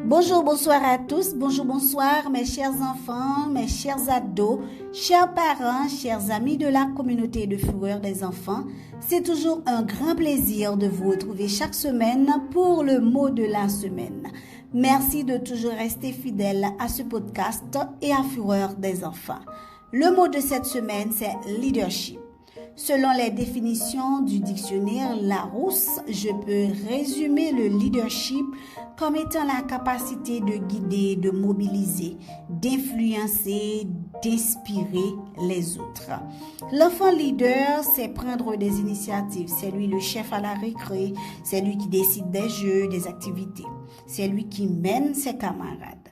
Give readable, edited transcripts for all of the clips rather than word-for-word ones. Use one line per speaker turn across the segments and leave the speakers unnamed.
Bonjour, bonsoir à tous. Bonjour, bonsoir mes chers enfants, mes chers ados, chers parents, chers amis de la communauté de Fureur des enfants. C'est toujours un grand plaisir de vous retrouver chaque semaine pour le mot de la semaine. Merci de toujours rester fidèle à ce podcast et à Fureur des enfants. Le mot de cette semaine, c'est leadership. Selon les définitions du dictionnaire Larousse, je peux résumer le leadership comme étant la capacité de guider, de mobiliser, d'influencer, d'inspirer les autres. L'enfant leader, c'est prendre des initiatives. C'est lui le chef à la récré. C'est lui qui décide des jeux, des activités. C'est lui qui mène ses camarades.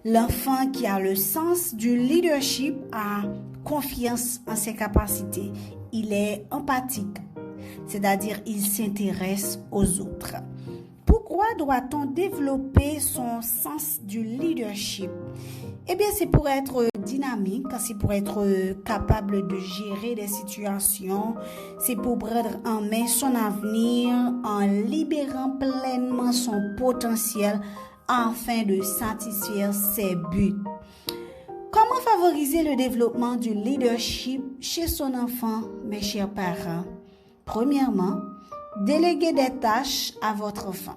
L'enfant qui a le sens du leadership a confiance en ses capacités. Il est empathique, c'est-à-dire il s'intéresse aux autres. Pourquoi doit-on développer son sens du leadership? Eh bien, c'est pour être dynamique, c'est pour être capable de gérer des situations, c'est pour prendre en main son avenir en libérant pleinement son potentiel afin de satisfaire ses buts. Comment favoriser le développement du leadership chez son enfant, mes chers parents? Premièrement, déléguez des tâches à votre enfant.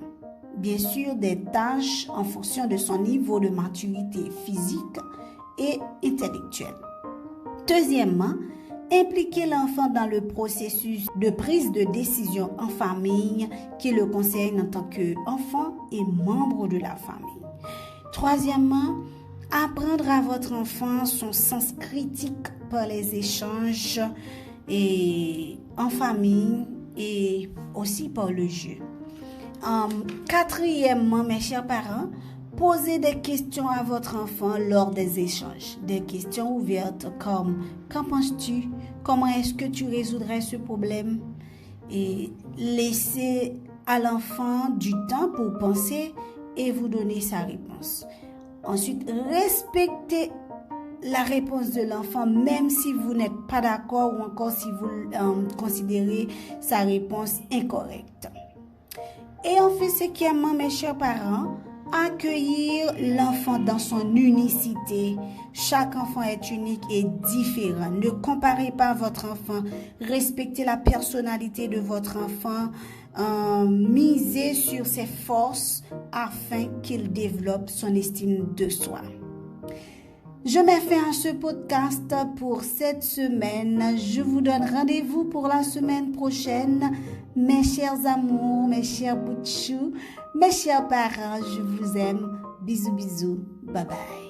Bien sûr, des tâches en fonction de son niveau de maturité physique et intellectuelle. Deuxièmement, impliquez l'enfant dans le processus de prise de décision en famille qui le concerne en tant qu'enfant et membre de la famille. Troisièmement, apprendre à votre enfant son sens critique par les échanges et en famille et aussi par le jeu. Quatrièmement, mes chers parents, posez des questions à votre enfant lors des échanges. Des questions ouvertes comme « Qu'en penses-tu? Comment est-ce que tu résoudrais ce problème ?» Et laissez à l'enfant du temps pour penser et vous donner sa réponse. Ensuite, respectez la réponse de l'enfant, même si vous n'êtes pas d'accord ou encore si vous considérez sa réponse incorrecte. Et enfin, cinquièmement, mes chers parents, accueillir l'enfant dans son unicité. Chaque enfant est unique et différent. Ne comparez pas votre enfant. Respectez la personnalité de votre enfant. Misez sur ses forces afin qu'il développe son estime de soi. Je mets fin à ce podcast pour cette semaine. Je vous donne rendez-vous pour la semaine prochaine. Mes chers amours, mes chers boutchous, mes chers parents, je vous aime. Bisous, bisous. Bye bye.